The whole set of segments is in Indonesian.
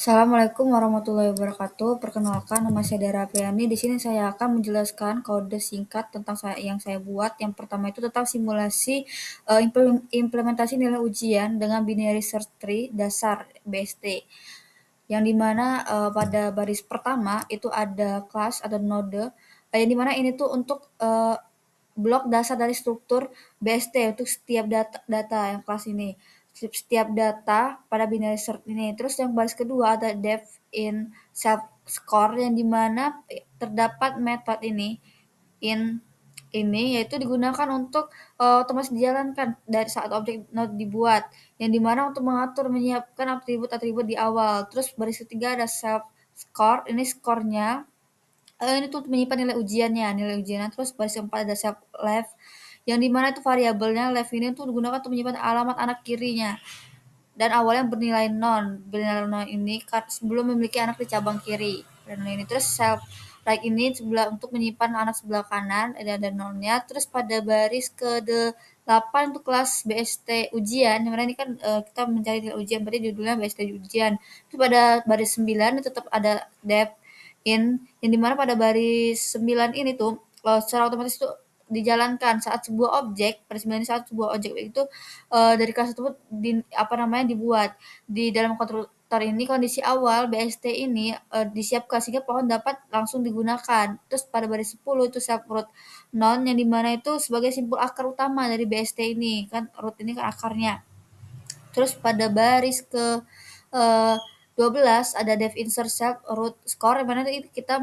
Assalamualaikum warahmatullahi wabarakatuh. Perkenalkan, nama saya Dara Apriani. Di sini saya akan menjelaskan kode singkat tentang yang saya buat. Yang pertama itu tentang simulasi implementasi nilai ujian dengan binary search tree dasar BST. Yang dimana pada baris pertama itu ada kelas atau node. Yang dimana ini tuh untuk blok dasar dari struktur BST untuk setiap data yang kelas ini. Setiap data pada binary search ini. Terus yang baris kedua ada def in self score yang dimana terdapat metode in ini yaitu digunakan untuk otomatis dijalankan dari saat objek node dibuat, yang dimana untuk mengatur menyiapkan atribut-atribut di awal. Terus baris ketiga ada self score, ini skornya ini tuh menyimpan nilai ujiannya. Terus baris keempat ada self left, yang dimana itu variabelnya left ini tuh digunakan untuk menyimpan alamat anak kirinya, dan awalnya bernilai non ini sebelum memiliki anak di cabang kiri dan ini. Terus self right ini sebelah untuk menyimpan anak sebelah kanan ada nolnya. Terus pada baris ke 8 untuk kelas BST ujian, yang mana ini kan kita mencari nilai ujian, berarti judulnya BST ujian. Itu pada baris 9 tetap ada depth in, yang dimana pada baris 9 ini tuh secara otomatis itu dijalankan saat sebuah objek, pada 9 saat sebuah objek itu dari kelas tersebut dibuat. Di dalam konstruktor ini kondisi awal BST ini disiapkan sehingga pohon dapat langsung digunakan. Terus pada baris 10 itu self root non, yang dimana itu sebagai simpul akar utama dari BST ini, kan root ini kan akarnya. Terus pada baris ke eh, 12 ada def insert self root score, yang mana kita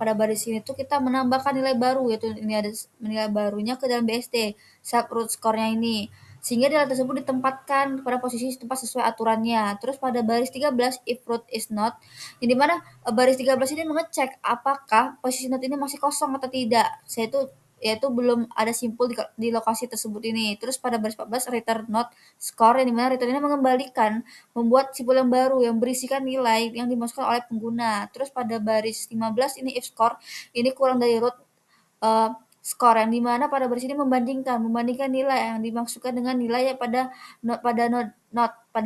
pada baris ini tuh kita menambahkan nilai baru, yaitu ini ada nilai barunya ke dalam BST self root score-nya ini, sehingga nilai tersebut ditempatkan pada posisi tempat sesuai aturannya. Terus pada baris 13 if root is not, yang dimana baris 13 ini mengecek apakah posisi not ini masih kosong atau tidak. Saya itu yaitu belum ada simpul di lokasi tersebut ini. Terus pada baris 14 return not score, yang dimana return ini membuat simpul yang baru yang berisikan nilai yang dimasukkan oleh pengguna. Terus pada baris 15 ini if score, ini kurang dari root uh, score, yang dimana pada baris ini membandingkan nilai yang dimasukkan dengan nilai yang pada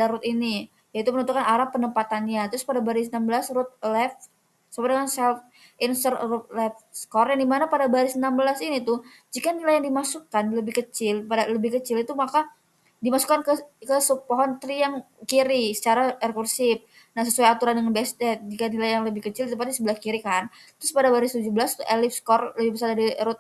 root ini, yaitu menentukan arah penempatannya. Terus pada baris 16 root left sama dengan self insert root left score, yang dimana pada baris 16 ini tuh jika nilai yang dimasukkan lebih kecil itu maka dimasukkan ke subpohon tree yang kiri secara rekursif. Nah, sesuai aturan dengan base state, jika nilai yang lebih kecil seperti sebelah kiri kan. Terus pada baris 17 tuh elif score lebih besar dari root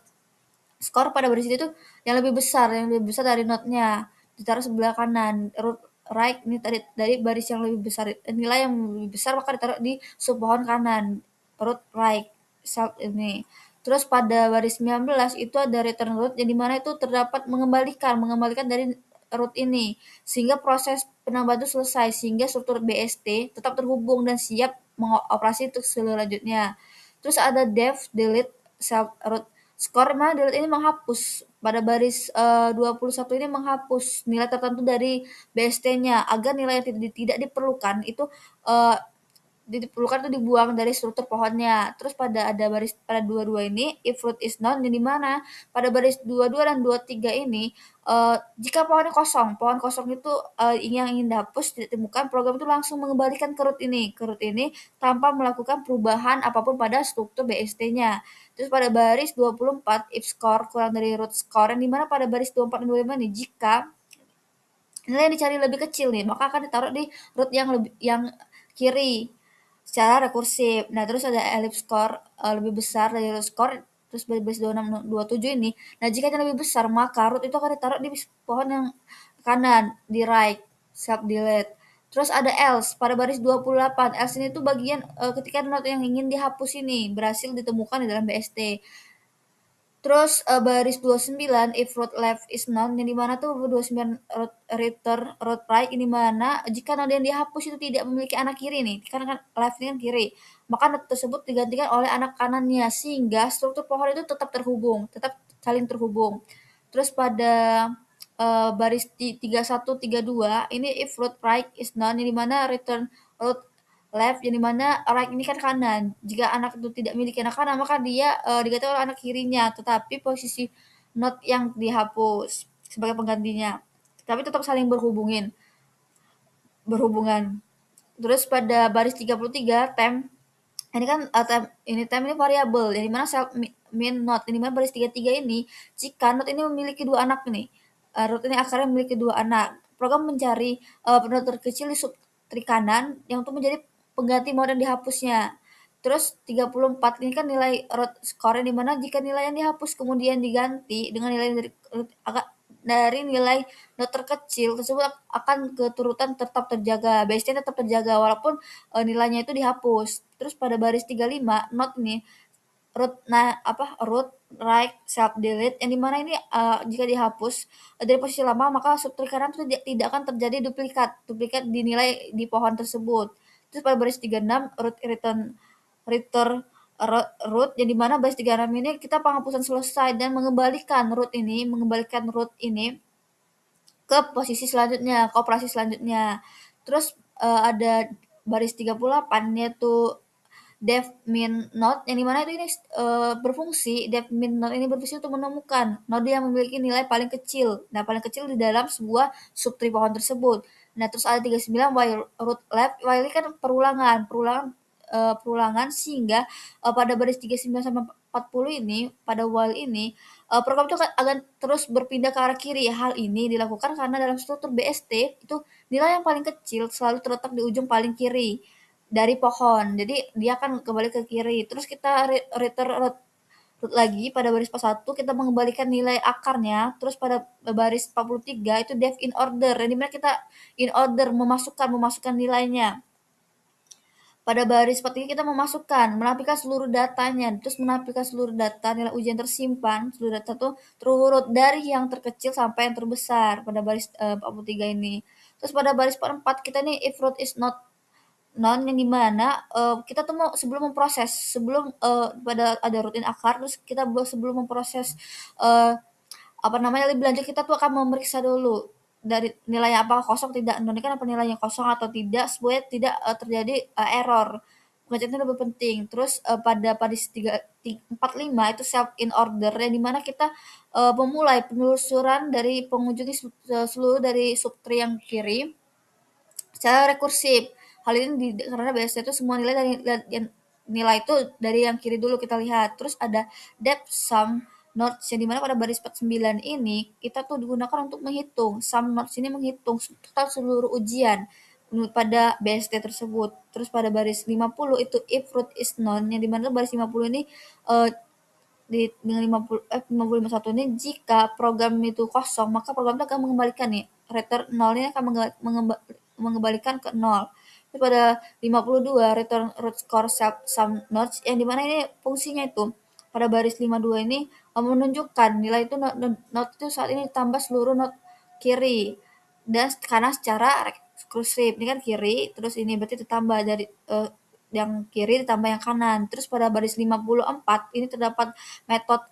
score, pada baris itu yang lebih besar dari node-nya ditaruh sebelah kanan. Root right ini dari baris yang lebih besar, nilai yang lebih besar maka ditaruh di subpohon kanan. Root right sub ini. Terus pada baris 19 itu ada return root, yang dimana itu terdapat mengembalikan dari root ini, sehingga proses penambahan itu selesai, sehingga struktur BST tetap terhubung dan siap mengoperasi untuk selanjutnya. Terus ada def delete self root score, mana delete ini menghapus pada baris 21 ini, menghapus nilai tertentu dari BST-nya agar nilai yang tidak diperlukan itu uh, dibuang dari struktur pohonnya. Terus pada 22 ini if root is none, yang dimana pada baris 22 dan 23 ini jika pohon kosong itu yang ingin dihapus tidak ditemukan, program itu langsung mengembalikan ke root ini tanpa melakukan perubahan apapun pada struktur BST-nya. Terus pada baris 24 if score kurang dari root score, yang dimana pada baris 24 dan 25 ini jika nilai yang dicari lebih kecil nih, maka akan ditaruh di root yang kiri secara rekursif. Nah, terus ada ellipse score lebih besar dari root score, terus baris 26 27 ini. Nah, jika yang lebih besar maka root itu akan ditaruh di pohon yang kanan, di right, self delete. Terus ada else pada baris 28. Else ini tuh bagian ketika node yang ingin dihapus ini berhasil ditemukan di dalam BST. Terus baris 29 if root left is none, yang dimana tuh 29 return root right, ini mana jika node yang dihapus itu tidak memiliki anak kiri nih, karena kan left ini kan kiri, maka node tersebut digantikan oleh anak kanannya sehingga struktur pohon itu tetap saling terhubung. Terus pada baris 31 32 ini if root right is none, yang dimana return root left, yang dimana right ini kan kanan. Jika anak itu tidak memiliki anak kanan maka dia diganti oleh anak kirinya, tetapi posisi not yang dihapus sebagai penggantinya, tapi tetap saling berhubungan. Terus pada baris 33 temp ini kan temp ini variabel yang dimana sel min not yang dimana baris 33 ini jika not ini memiliki dua anak nih, root ini akarnya memiliki dua anak, program mencari penot terkecil di subtree kanan yang untuk menjadi pengganti mode yang dihapusnya. Terus 34 ini kan nilai root score yang dimana jika nilai yang dihapus kemudian diganti dengan nilai dari nilai not terkecil tersebut akan keturutan tetap terjaga, base-nya tetap terjaga walaupun nilainya itu dihapus. Terus pada baris 35 not ini root right self delete yang dimana ini jika dihapus dari posisi lama maka subtree kanan itu tidak akan terjadi duplikat dinilai di pohon tersebut. Terus pada baris 36 root yang dimana baris 36 ini kita penghapusan selesai dan mengembalikan root ini ke posisi selanjutnya, ke operasi selanjutnya. Terus ada baris 38 yaitu def min node yang dimana itu ini berfungsi def min node ini berfungsi untuk menemukan node yang memiliki nilai paling kecil. Nah, paling kecil di dalam sebuah subtree pohon tersebut. Nah, terus ada 39 while root left. While ini kan perulangan sehingga pada baris 39 sampai 40 ini pada while ini program itu akan terus berpindah ke arah kiri. Hal ini dilakukan karena dalam struktur BST itu nilai yang paling kecil selalu terletak di ujung paling kiri dari pohon. Jadi dia akan kembali ke kiri. Terus kita return root lagi pada baris 41 kita mengembalikan nilai akarnya. Terus pada baris 43 itu def in order. Yang dimana kita in order memasukkan nilainya. Pada baris 43 kita menampilkan seluruh datanya, terus menampilkan seluruh data nilai ujian tersimpan, seluruh data itu terurut dari yang terkecil sampai yang terbesar pada baris 43 ini. Terus pada baris 44 kita nih if root is not none yang dimana kita tuh sebelum pada ada rutin akar terus kita sebelum memproses lebih lanjut kita tuh akan memeriksa dulu dari nilainya apakah kosong tidak menunjukkan apa nilainya kosong atau tidak supaya tidak terjadi error. Pengecekan lebih penting. Terus pada baris 45 itu self in order yang dimana kita memulai penelusuran dari pengunjung seluruh dari subtree yang kiri secara rekursif. Hal ini karena biasanya itu semua nilai itu dari yang kiri dulu kita lihat. Terus ada depth sum nodes yang dimana pada baris 49 ini kita tuh digunakan untuk menghitung. Sum nodes ini menghitung total seluruh ujian pada BST tersebut. Terus pada baris 50 itu if root is known yang dimana baris 50 ini dengan 51 ini jika program itu kosong maka program itu akan mengembalikan nih return 0 ini akan mengembalikan ke 0. Terus pada 52 return root score sum nodes yang dimana ini fungsinya itu pada baris 52 ini menunjukkan nilai itu node itu saat ini ditambah seluruh node kiri dan karena secara rekursif ini kan kiri terus ini berarti ditambah dari yang kiri ditambah yang kanan. Terus pada baris 54 ini terdapat metode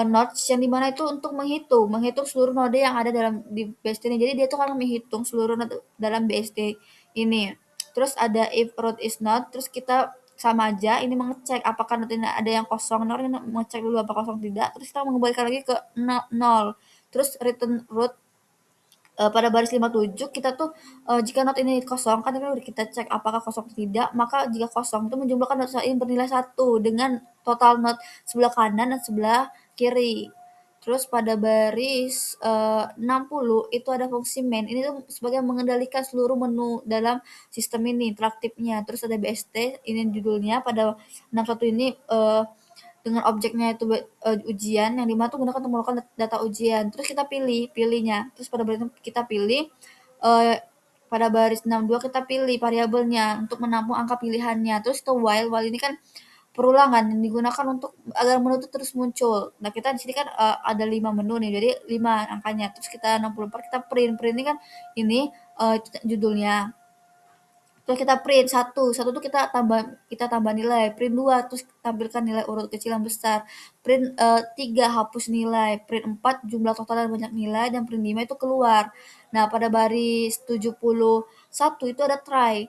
nodes yang dimana itu untuk menghitung seluruh node yang ada di BST ini. Jadi dia tuh akan menghitung seluruh node dalam BST ini. Terus ada if root is not, terus kita sama aja ini mengecek apakah node ini ada yang kosong, ini mengecek dulu apa kosong tidak, terus kita mengembalikan lagi ke 0. Terus return root pada baris 57 kita tuh jika not ini kosong kan udah kita cek apakah kosong atau tidak, maka jika kosong itu menjumlahkan not ini bernilai 1 dengan total not sebelah kanan dan sebelah kiri. Terus pada baris 60 itu ada fungsi main. Ini tuh sebagai mengendalikan seluruh menu dalam sistem ini, interaktifnya. Terus ada BST, ini judulnya. Pada 61 ini dengan objeknya itu ujian yang dimana tuh gunakan untuk melakukan data ujian. Terus kita pilihnya. Terus pada baris kita pilih pada baris 62 kita pilih variabelnya untuk menampung angka pilihannya. Terus itu while ini kan perulangan yang digunakan untuk agar menu itu terus muncul. Nah, kita di sini kan ada 5 menu nih. Jadi 5 angkanya. Terus kita 64 kita print ini kan ini judulnya. Terus kita print satu tuh kita tambah nilai, print 2 terus tampilkan nilai urut kecil yang besar, print 3 hapus nilai, print 4 jumlah total dan banyak nilai, dan print 5 itu keluar. Nah, pada baris 71 itu ada try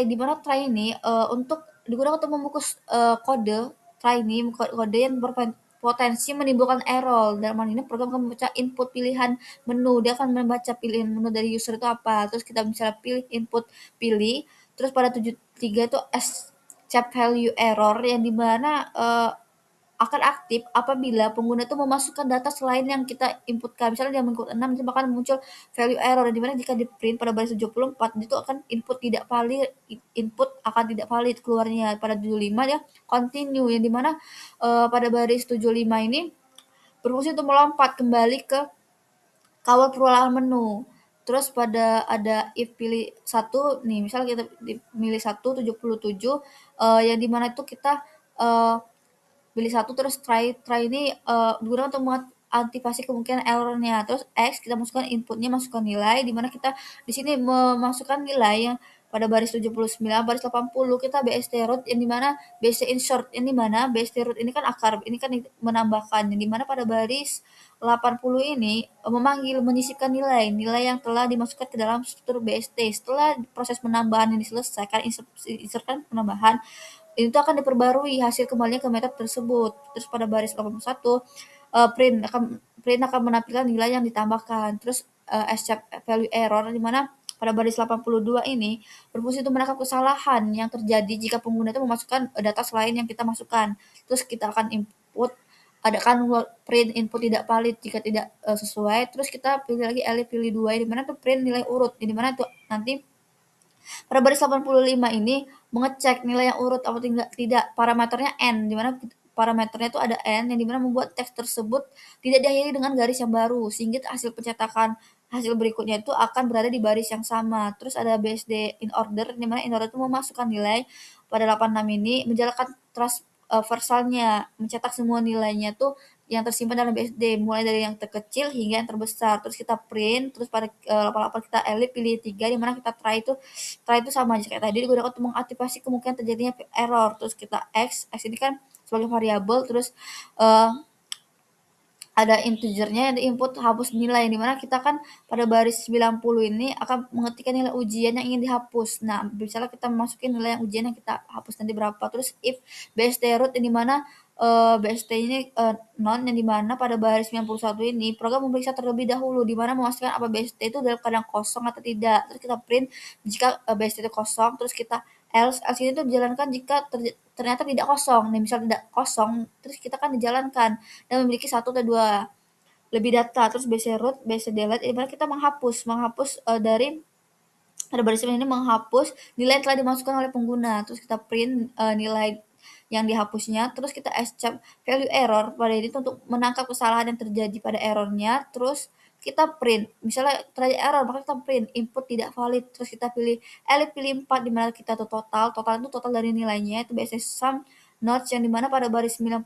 di mana try ini untuk digunakan untuk membungkus kode try ini kode yang berpotensi menimbulkan error. Dalam hal ini program akan membaca input pilihan menu, dia akan membaca pilihan menu dari user itu apa, terus kita misalnya pilih input pilih, terus pada 73 itu accept value error yang dimana akan aktif apabila pengguna itu memasukkan data selain yang kita inputkan. Misalnya dia input 6 itu bakal muncul value error di mana jika di-print pada baris 74 itu akan input akan tidak valid keluarnya. Pada 75 dia continue yang dimana pada baris 75 ini berfungsi untuk melompat kembali ke kawal perulangan menu. Terus pada ada if pilih satu nih, misal kita pilih 177 yang dimana itu kita pilih satu terus try ini digunakan untuk mengantisipasi kemungkinan errornya. Terus X kita masukkan inputnya, masukkan nilai di mana kita di sini memasukkan nilai yang pada baris 79, baris 80 kita BST root yang dimana BST insert yang dimana BST root ini kan akar, ini kan menambahkan yang dimana pada baris 80 ini menyisipkan nilai yang telah dimasukkan ke dalam struktur BST. Setelah proses penambahan yang diselesaikan, insertkan penambahan itu akan diperbarui hasil kembalinya ke metode tersebut. Terus pada baris 81 print akan menampilkan nilai yang ditambahkan. Terus accept value error di mana pada baris 82 ini berfungsi untuk menangkap kesalahan yang terjadi jika pengguna itu memasukkan data selain yang kita masukkan. Terus kita akan input adakan print input tidak valid jika tidak sesuai. Terus kita pilih lagi pilih 2 di mana tuh print nilai urut. Di mana tuh nanti pada baris 85 ini mengecek nilai yang urut atau tidak. Parameternya n, di mana parameternya itu ada n yang dimana membuat teks tersebut tidak diakhiri dengan garis yang baru sehingga hasil pencetakan hasil berikutnya itu akan berada di baris yang sama. Terus ada BSD in order di mana in order itu memasukkan nilai pada 86 ini menjalankan transversalnya, mencetak semua nilainya tuh yang tersimpan dalam BSD mulai dari yang terkecil hingga yang terbesar. Terus kita print, terus pada 88 kita pilih 3 di mana kita try itu sama aja kayak tadi digunakan untuk mengaktifasi kemungkinan terjadinya error. Terus kita x ini kan sebagai variabel, terus ada integernya yang diinput hapus nilai di mana kita kan pada baris 90 ini akan mengetikkan nilai ujian yang ingin dihapus. Nah, misalnya kita masukin nilai yang ujian yang kita hapus nanti berapa. Terus if bst root yang dimana bst ini non yang dimana pada baris 91 ini program memeriksa terlebih dahulu di mana memastikan apa bst itu dalam keadaan kosong atau tidak. Terus kita print jika bst itu kosong, terus kita else ini tuh dijalankan jika ternyata tidak kosong. Nih, misal tidak kosong, terus kita kan dijalankan dan memiliki satu atau dua lebih data. Terus bc root, bc delete, ibarat kita menghapus dari pada baris ini menghapus nilai yang telah dimasukkan oleh pengguna. Terus kita print nilai yang dihapusnya, terus kita accept value error pada ini untuk menangkap kesalahan yang terjadi pada errornya. Terus kita print, misalnya terjadi error maka kita print input tidak valid. Terus kita pilih 4 di mana kita tuh total itu total dari nilainya itu biasanya sum notes yang dimana pada baris 99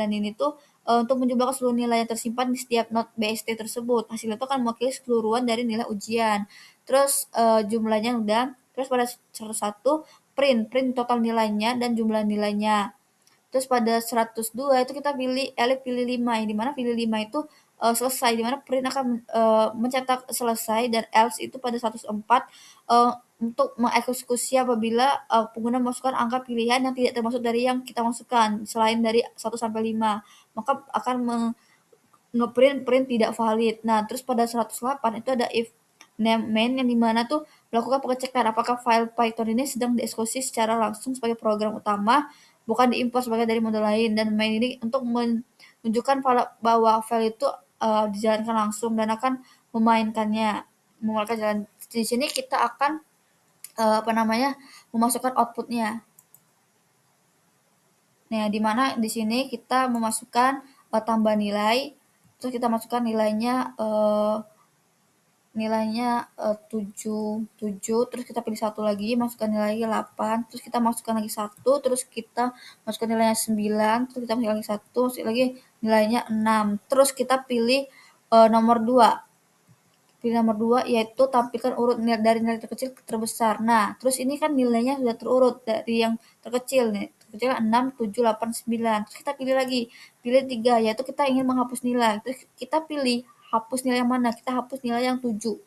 ini tuh untuk menjumlahkan seluruh nilai yang tersimpan di setiap note BST tersebut. Hasilnya itu akan mewakili keseluruhan dari nilai ujian. Terus jumlahnya udah. Terus pada 101 print total nilainya dan jumlah nilainya. Terus pada 102 itu kita pilih 5 yang dimana pilih 5 itu selesai, dimana print akan mencetak selesai, dan else itu pada 104 untuk mengeksekusi apabila pengguna memasukkan angka pilihan yang tidak termasuk dari yang kita masukkan selain dari 1 sampai 5, maka akan print tidak valid. Nah, terus pada 108 itu ada if name main yang dimana tuh melakukan pengecekan apakah file Python ini sedang dieksekusi secara langsung sebagai program utama, bukan diimport sebagai dari modul lain. Dan main ini untuk menunjukkan bahwa file itu dijalankan langsung dan akan memulai jalan. Di sini kita akan memasukkan outputnya. Nah, di mana di sini kita memasukkan tambah nilai, terus kita masukkan nilainya 7, terus kita pilih satu lagi, masukkan nilainya 8, terus kita masukkan lagi 1, terus kita masukkan nilainya 9, terus kita masukkan lagi 1, masuk lagi nilainya 6, terus kita pilih nomor 2. Pilih nomor 2 yaitu tampilkan urut dari nilai terkecil ke terbesar. Nah, terus ini kan nilainya sudah terurut dari yang terkecil nih. Terkecil 6, 7, 8, 9. Terus kita pilih lagi, pilih 3 yaitu kita ingin menghapus nilai. Terus kita pilih hapus nilai yang mana? Kita hapus nilai yang 7.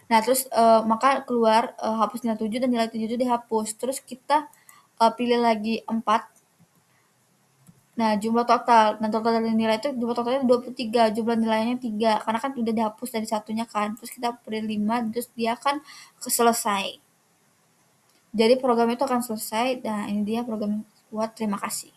Nah, terus maka keluar hapus nilai 7 dan nilai 7 itu dihapus. Terus kita pilih lagi 4. Nah, jumlah total. Nah, total dari nilai itu jumlah totalnya 23, jumlah nilainya 3. Karena kan udah dihapus dari satunya kan. Terus kita beri 5, terus dia kan selesai. Jadi program itu akan selesai. Nah, ini dia program buat terima kasih.